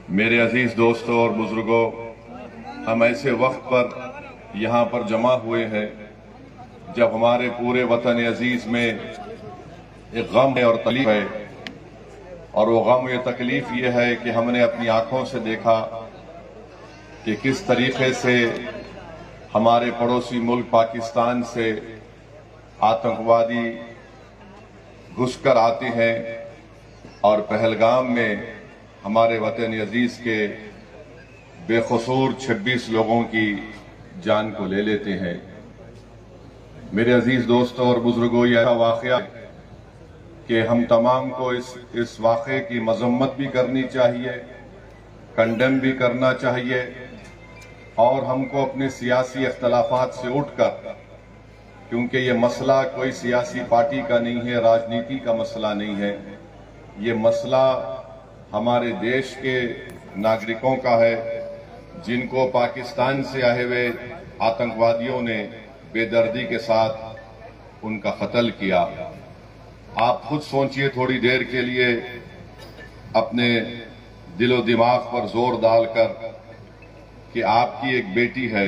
मेरे अजीज दोस्तों और बुजुर्गों, हम ऐसे वक्त पर यहाँ पर जमा हुए हैं जब हमारे पूरे वतन अजीज में एक गम है और तकलीफ है। और वो गम या तकलीफ ये है कि हमने अपनी आंखों से देखा कि किस तरीके से हमारे पड़ोसी मुल्क पाकिस्तान से आतंकवादी घुसकर आते हैं और पहलगाम में हमारे वतन अजीज के बेकसूर 26 लोगों की जान को ले लेते हैं। मेरे अजीज दोस्तों और बुजुर्गों, यह वाक़या कि हम तमाम को इस वाक़े की मजम्मत भी करनी चाहिए, कंडेम भी करना चाहिए और हमको अपने सियासी इख्तलाफात से उठकर, क्योंकि ये मसला कोई सियासी पार्टी का नहीं है, राजनीति का मसला नहीं है, ये मसला हमारे देश के नागरिकों का है जिनको पाकिस्तान से आए हुए आतंकवादियों ने बेदर्दी के साथ उनका कत्ल किया। आप खुद सोचिए थोड़ी देर के लिए, अपने दिलो दिमाग पर जोर डालकर कि आपकी एक बेटी है,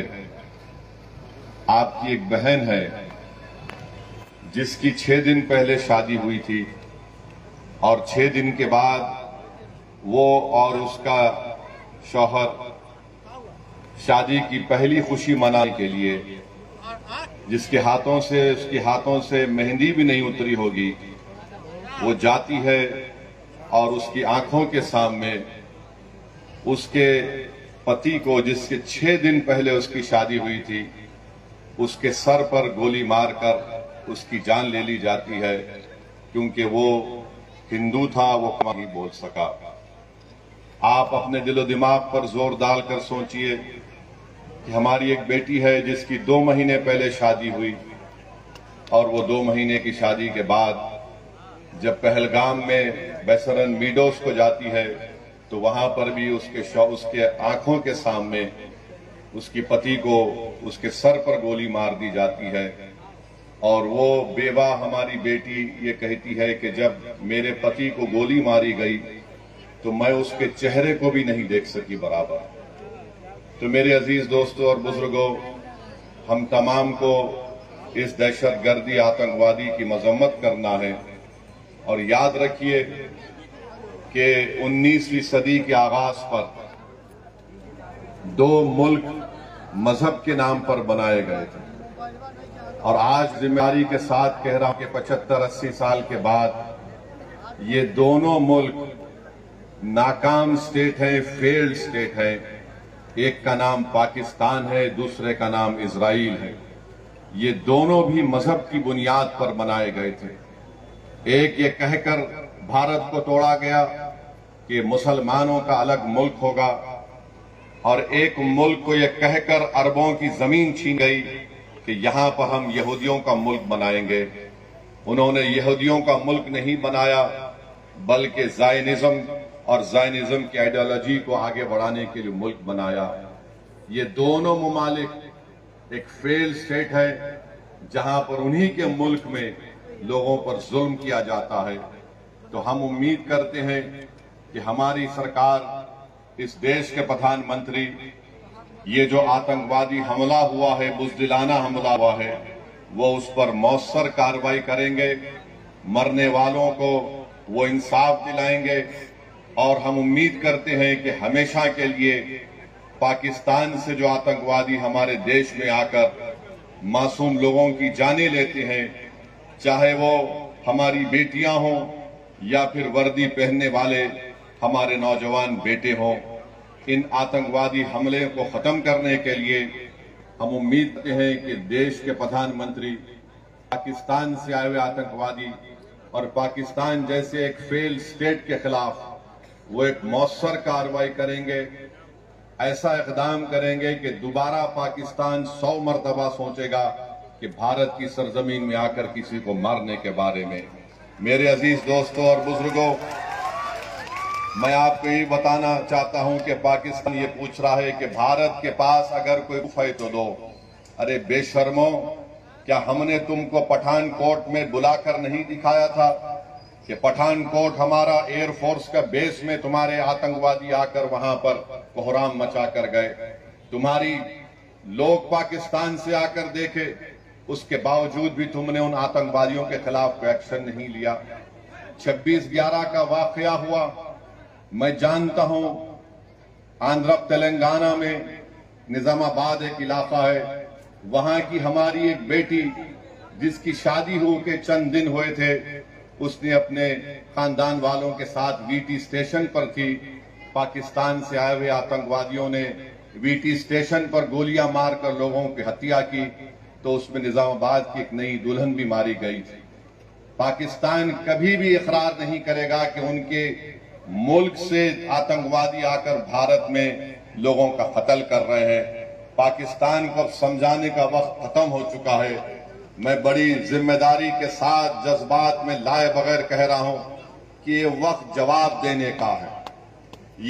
आपकी एक बहन है जिसकी 6 दिन पहले शादी हुई थी और 6 दिन के बाद वो और उसका शौहर शादी की पहली खुशी मनाने के लिए, जिसके उसके हाथों से मेहंदी भी नहीं उतरी होगी, वो जाती है और उसकी आंखों के सामने उसके पति को, जिसके 6 दिन पहले उसकी शादी हुई थी, उसके सर पर गोली मारकर उसकी जान ले ली जाती है क्योंकि वो हिंदू था, वो नहीं बोल सका। आप अपने दिलो दिमाग पर जोर डालकर सोचिए कि हमारी एक बेटी है जिसकी 2 महीने पहले शादी हुई और वो 2 महीने की शादी के बाद जब पहलगाम में बेसरन मीडोस को जाती है तो वहां पर भी उसके आंखों के सामने उसकी पति को उसके सर पर गोली मार दी जाती है। और वो बेवा हमारी बेटी ये कहती है कि जब मेरे पति को गोली मारी गई तो मैं उसके चेहरे को भी नहीं देख सकी बराबर। तो मेरे अजीज दोस्तों और बुजुर्गों, हम तमाम को इस दहशतगर्दी आतंकवादी की मजम्मत करना है और याद रखिए कि 19वीं सदी के आगाज पर 2 मुल्क मजहब के नाम पर बनाए गए थे और आज जिम्मेदारी के साथ कह रहा हूं कि 75-80 साल के बाद ये दोनों मुल्क नाकाम स्टेट है, फेल्ड स्टेट है। एक का नाम पाकिस्तान है, दूसरे का नाम इजराइल है। ये दोनों भी मजहब की बुनियाद पर बनाए गए थे। एक ये कहकर भारत को तोड़ा गया कि मुसलमानों का अलग मुल्क होगा और एक मुल्क को ये कहकर अरबों की जमीन छीन गई कि यहां पर हम यहूदियों का मुल्क बनाएंगे। उन्होंने यहूदियों का मुल्क नहीं बनाया बल्कि ज़ायनिज्म और ज़ायनिज्म की आइडियोलॉजी को आगे बढ़ाने के लिए मुल्क बनाया। ये दोनों ममालिक एक फेल्ड स्टेट है जहां पर उन्हीं के मुल्क में लोगों पर जुल्म किया जाता है। तो हम उम्मीद करते हैं कि हमारी सरकार, इस देश के प्रधानमंत्री, ये जो आतंकवादी हमला हुआ है, बुज़दिलाना हमला हुआ है, वो उस पर मौसर कार्रवाई करेंगे, मरने वालों को वो इंसाफ दिलाएंगे और हम उम्मीद करते हैं कि हमेशा के लिए पाकिस्तान से जो आतंकवादी हमारे देश में आकर मासूम लोगों की जानें लेते हैं, चाहे वो हमारी बेटियां हों या फिर वर्दी पहनने वाले हमारे नौजवान बेटे हों, इन आतंकवादी हमले को खत्म करने के लिए हम उम्मीद करते हैं कि देश के प्रधानमंत्री पाकिस्तान से आए हुए आतंकवादी और पाकिस्तान जैसे एक फेल्ड स्टेट के खिलाफ वो एक मौसर कार्रवाई करेंगे, ऐसा इकदाम करेंगे कि दोबारा पाकिस्तान 100 मरतबा सोचेगा कि भारत की सरजमीन में आकर किसी को मारने के बारे में। मेरे अजीज दोस्तों और बुजुर्गों, मैं आपको ये बताना चाहता हूं कि पाकिस्तान ये पूछ रहा है कि भारत के पास अगर कोई प्रूफ है तो दो। अरे बेशर्मो, क्या हमने तुमको पठानकोट में बुलाकर नहीं दिखाया था? کہ پٹھان کوٹ ہمارا ایئر فورس کا بیس میں تمہارے آتنکوادی آ کر وہاں پر کوہرام مچا کر گئے، تمہاری لوگ پاکستان سے آ کر دیکھے، اس کے باوجود بھی تم نے ان آتنکوادیوں کے خلاف کوئی ایکشن نہیں لیا۔ 26/11 کا واقعہ ہوا، میں جانتا ہوں آندھرا تلنگانہ میں نظام آباد ایک علاقہ ہے، وہاں کی ہماری ایک بیٹی جس کی شادی ہو کے چند دن ہوئے تھے، اس نے اپنے خاندان والوں کے ساتھ وی ٹی اسٹیشن پر تھی، پاکستان سے آئے ہوئے آتنکوادیوں نے وی ٹی اسٹیشن پر گولیاں مار کر لوگوں کی ہتیا کی، تو اس میں نظام آباد کی ایک نئی دلہن بھی ماری گئی تھی۔ پاکستان کبھی بھی اقرار نہیں کرے گا کہ ان کے ملک سے آتنکوادی آ کر بھارت میں لوگوں کا قتل کر رہے ہیں۔ پاکستان کو سمجھانے کا وقت ختم ہو چکا ہے۔ میں بڑی ذمہ داری کے ساتھ جذبات میں لائے بغیر کہہ رہا ہوں کہ یہ وقت جواب دینے کا ہے،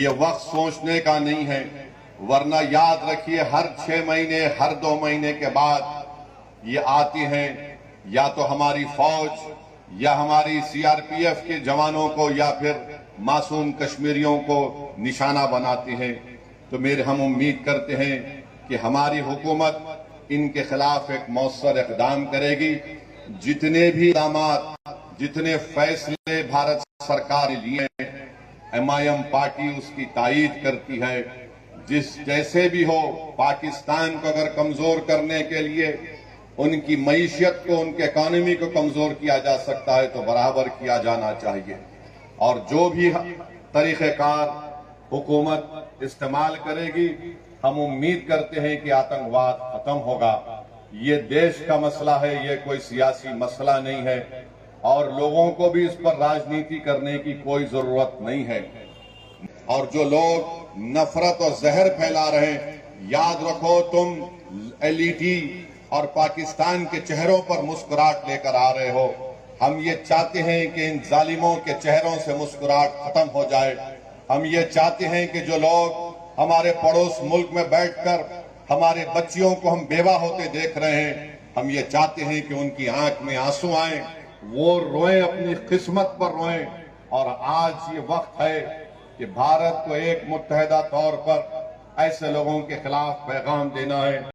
یہ وقت سوچنے کا نہیں ہے، ورنہ یاد رکھیے ہر 6 مہینے ہر 2 مہینے کے بعد یہ آتی ہیں، یا تو ہماری فوج یا ہماری CRPF کے جوانوں کو یا پھر معصوم کشمیریوں کو نشانہ بناتی ہیں۔ تو ہم امید کرتے ہیں کہ ہماری حکومت ان کے خلاف ایک مؤثر اقدام کرے گی۔ جتنے بھی اقدامات، جتنے فیصلے بھارت سرکار نے لیے ہیں، MIM پارٹی اس کی تائید کرتی ہے۔ جیسے بھی ہو، پاکستان کو اگر کمزور کرنے کے لیے ان کی معیشت کو، ان کے اکانومی کو کمزور کیا جا سکتا ہے تو برابر کیا جانا چاہیے، اور جو بھی طریقہ کار حکومت استعمال کرے گی، ہم امید کرتے ہیں کہ آتنکواد ختم ہوگا۔ یہ دیش کا مسئلہ ہے، یہ کوئی سیاسی مسئلہ نہیں ہے، اور لوگوں کو بھی اس پر راجنیتی کرنے کی کوئی ضرورت نہیں ہے۔ اور جو لوگ نفرت اور زہر پھیلا رہے ہیں، یاد رکھو تم LET اور پاکستان کے چہروں پر مسکراہٹ لے کر آ رہے ہو۔ ہم یہ چاہتے ہیں کہ ان ظالموں کے چہروں سے مسکراہٹ ختم ہو جائے۔ ہم یہ چاہتے ہیں کہ جو لوگ ہمارے پڑوس ملک میں بیٹھ کر ہمارے بچیوں کو ہم بیوہ ہوتے دیکھ رہے ہیں، ہم یہ چاہتے ہیں کہ ان کی آنکھ میں آنسو آئیں، وہ روئیں، اپنی قسمت پر روئیں۔ اور آج یہ وقت ہے کہ بھارت کو ایک متحدہ طور پر ایسے لوگوں کے خلاف پیغام دینا ہے۔